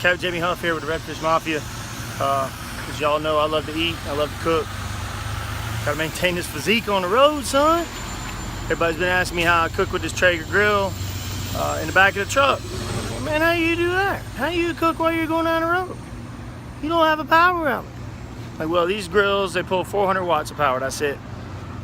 Coach Jamie Huff here with the Redfish Mafia. As y'all know, I love to eat, I love to cook. Gotta maintain this physique on the road, son. Everybody's been asking me how I cook with this Traeger grill in the back of the truck. Man, how you do that? How you cook while you're going down the road? You don't have a power outlet. Like, well, these grills, they pull 400 watts of power, that's it.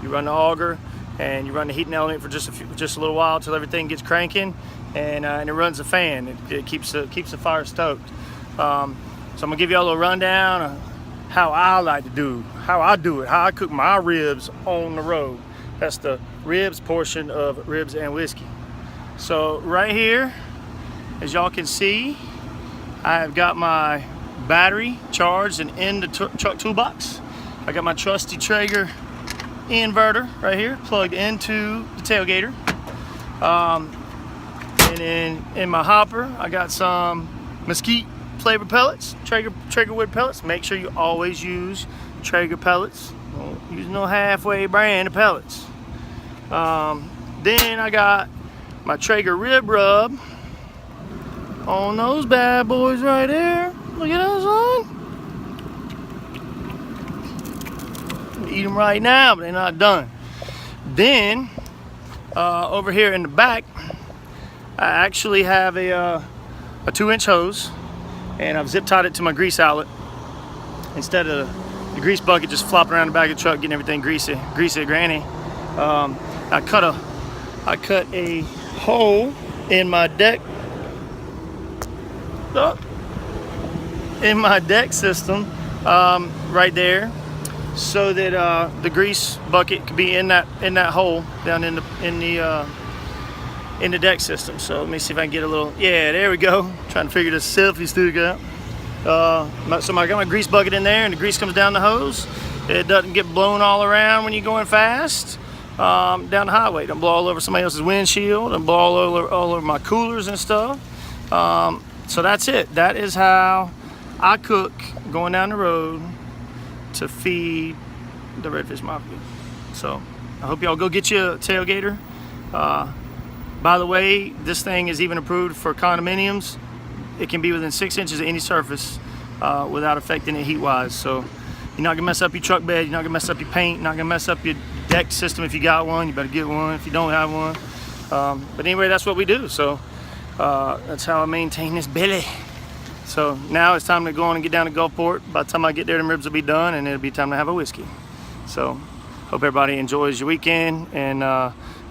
You run the auger and you run the heating element for just a little while till everything gets cranking, and it runs the fan. It keeps the fire stoked. So I'm gonna give you all a little rundown of how I like to do, how I do it, how I cook my ribs on the road. That's the ribs portion of Ribs and Whiskey. So right here, as y'all can see, I've got my battery charged and in the truck toolbox. I got my trusty Traeger inverter right here plugged into the tailgater. And then in my hopper, I got some mesquite flavor pellets, Traeger wood pellets. Make sure you always use Traeger pellets. Don't use no halfway brand of pellets. Then I got my Traeger rib rub on those bad boys right there. Look at those on. Eat them right now, but they're not done. Then over here in the back, I actually have a 2-inch hose, and I've zip tied it to my grease outlet instead of the grease bucket just flopping around the back of the truck getting everything greasy granny. I cut a hole in my deck system right there, so that the grease bucket could be in that hole down in the deck system. So let me see if I can get a little, yeah, there we go. Trying to figure this selfie stick out. So I got my grease bucket in there, and the grease comes down the hose. It doesn't get blown all around when you're going fast down the highway. Don't blow all over somebody else's windshield, and blow all over my coolers and stuff. So that's it. That is how I cook going down the road to feed the Redfish Mafia. So I hope y'all go get you a tailgater. By the way, this thing is even approved for condominiums. It can be within 6 inches of any surface without affecting it heat-wise. So you're not gonna mess up your truck bed, you're not gonna mess up your paint, you're not gonna mess up your deck system. If you got one, you better get one. If you don't have one. But anyway, that's what we do. So that's how I maintain this belly. So now it's time to go on and get down to Gulfport. By the time I get there, the ribs will be done, and it'll be time to have a whiskey. So hope everybody enjoys your weekend, and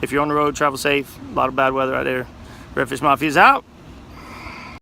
if you're on the road, travel safe. A lot of bad weather out there. Redfish Mafia is out.